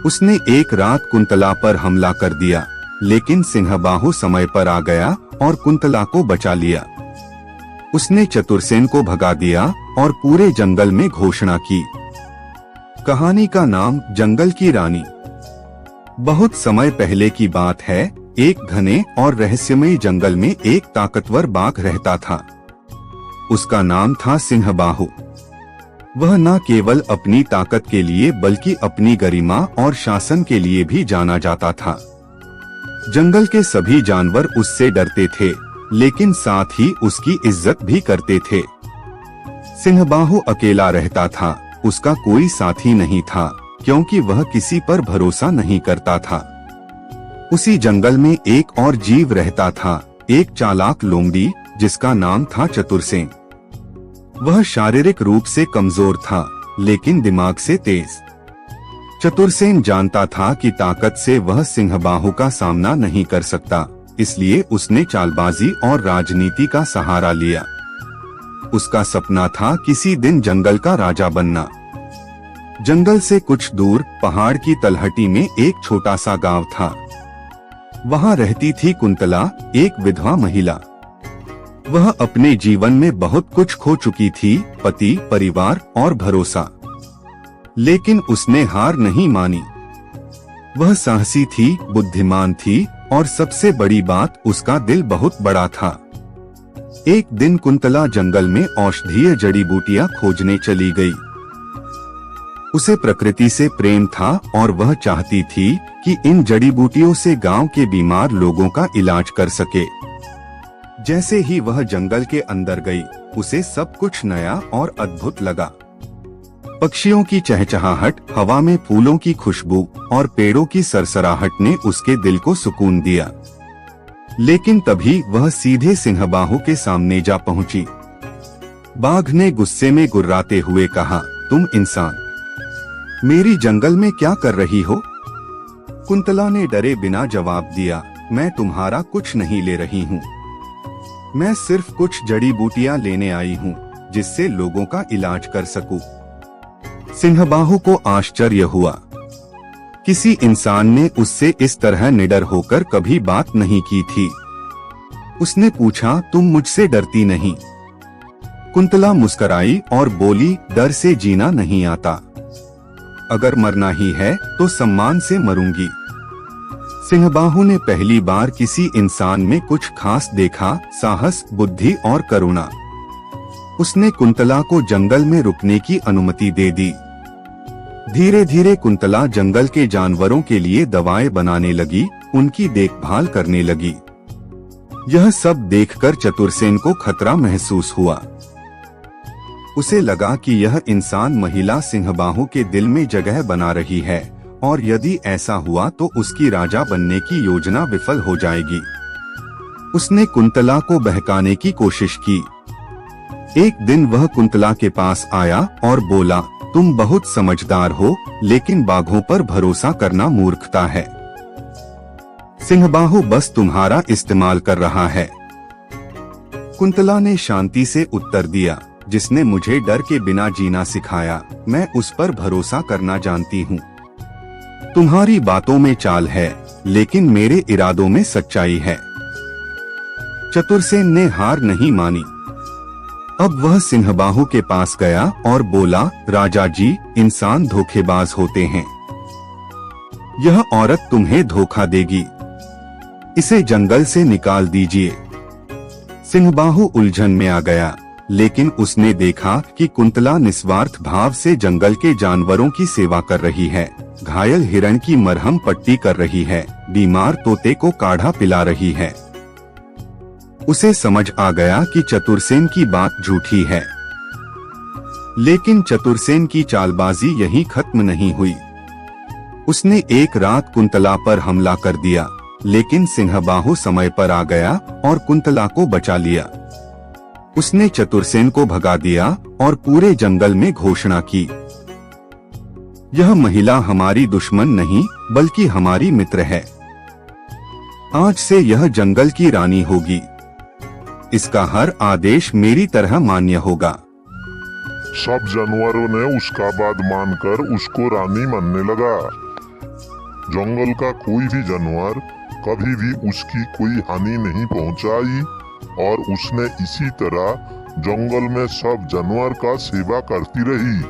उसने एक रात कुंतला पर हमला कर दिया, लेकिन सिंहबाहु समय पर आ गया और कुंतला को बचा लिया। उसने चतुरसेन को भगा दिया और पूरे जंगल में घोषणा की। कहानी का नाम जंगल की रानी। बहुत समय पहले की बात है। एक घने और रहस्यमयी जंगल में एक ताकतवर बाघ रहता था। उसका नाम था सिंहबाहु। वह न केवल अपनी ताकत के लिए बल्कि अपनी गरिमा और शासन के लिए भी जाना जाता था। जंगल के सभी जानवर उससे डरते थे, लेकिन साथ ही उसकी इज्जत भी करते थे। सिंहबाहु अकेला रहता था, उसका कोई साथी नहीं था, क्योंकि वह किसी पर भरोसा नहीं करता था। उसी जंगल में एक और जीव रहता था, एक चालाक लोमड़ी जिसका नाम था चतुरसेन। वह शारीरिक रूप से कमजोर था, लेकिन दिमाग से तेज। चतुरसेन जानता था कि ताकत से वह सिंहबाहु का सामना नहीं कर सकता, इसलिए उसने चालबाजी और राजनीति का सहारा लिया। उसका सपना था किसी दिन जंगल का राजा बनना। जंगल से कुछ दूर पहाड़ की तलहटी में एक छोटा सा गांव था। वहां रहती थी कुंतला, एक विधवा महिला। वह अपने जीवन में बहुत कुछ खो चुकी थी, पति, परिवार और भरोसा। लेकिन उसने हार नहीं मानी। वह साहसी थी, बुद्धिमान थी और सबसे बड़ी बात, उसका दिल बहुत बड़ा था। एक दिन कुंतला जंगल में औषधीय जड़ी बूटियां खोजने चली गई। उसे प्रकृति से प्रेम था और वह चाहती थी कि इन जड़ी बूटियों से गांव के बीमार लोगों का इलाज कर सके। जैसे ही वह जंगल के अंदर गई, उसे सब कुछ नया और अद्भुत लगा। पक्षियों की चहचहाहट, हवा में फूलों की खुशबू और पेड़ों की सरसराहट ने उसके दिल को सुकून दिया। लेकिन तभी वह सीधे सिंहबाहु के सामने जा पहुंची। बाघ ने गुस्से में गुर्राते हुए कहा, तुम इंसान मेरी जंगल में क्या कर रही हो? कुंतला ने डरे बिना जवाब दिया, मैं तुम्हारा कुछ नहीं ले रही हूँ। मैं सिर्फ कुछ जड़ी बूटियां लेने आई हूँ, जिससे लोगों का इलाज कर सकूं। सिंहबाहु को आश्चर्य हुआ। किसी इंसान ने उससे इस तरह निडर होकर कभी बात नहीं की थी। उसने पूछा, तुम मुझसे डरती नहीं? कुंतला मुस्कुराई और बोली, डर से जीना नहीं आता। अगर मरना ही है तो सम्मान से मरूंगी। सिंहबाहु ने पहली बार किसी इंसान में कुछ खास देखा, साहस, बुद्धि और करुणा। उसने कुंतला को जंगल में रुकने की अनुमति दे दी। धीरे धीरे कुंतला जंगल के जानवरों के लिए दवाएं बनाने लगी, उनकी देखभाल करने लगी। यह सब देखकर चतुरसेन को खतरा महसूस हुआ। उसे लगा कि यह इंसान महिला सिंहबाहु के दिल में जगह बना रही है और यदि ऐसा हुआ तो उसकी राजा बनने की योजना विफल हो जाएगी। उसने कुंतला को बहकाने की कोशिश की। एक दिन वह कुंतला के पास आया और बोला, तुम बहुत समझदार हो, लेकिन बाघों पर भरोसा करना मूर्खता है। सिंहबाहु बस तुम्हारा इस्तेमाल कर रहा है। कुंतला ने शांति से उत्तर दिया, जिसने मुझे डर के बिना जीना सिखाया, मैं उस पर भरोसा करना जानती हूँ। तुम्हारी बातों में चाल है, लेकिन मेरे इरादों में सच्चाई है। चतुरसेन ने हार नहीं मानी। अब वह सिंहबाहु के पास गया और बोला, राजा जी, इंसान धोखेबाज होते हैं। यह औरत तुम्हें धोखा देगी। इसे जंगल से निकाल दीजिए। सिंहबाहु उलझन में आ गया, लेकिन उसने देखा कि कुंतला निस्वार्थ भाव से जंगल के जानवरों की सेवा कर रही है, घायल हिरण की मरहम पट्टी कर रही है, बीमार तोते को काढ़ा पिला रही है। उसे समझ आ गया कि चतुरसेन की बात झूठी है। लेकिन चतुरसेन की चालबाजी यहीं खत्म नहीं हुई। उसने एक रात कुंतला पर हमला कर दिया, लेकिन सिंहबाहु समय पर आ गया और कुंतला को बचा लिया। उसने चतुरसेन को भगा दिया और पूरे जंगल में घोषणा की, यह महिला हमारी दुश्मन नहीं बल्कि हमारी मित्र है। आज से यह जंगल की रानी होगी। इसका हर आदेश मेरी तरह मान्य होगा। सब जानवरों ने उसका बात मानकर उसको रानी मानने लगा। जंगल का कोई भी जानवर कभी भी उसकी कोई हानि नहीं पहुंचाई और उसने इसी तरह जंगल में सब जानवर का सेवा करती रही।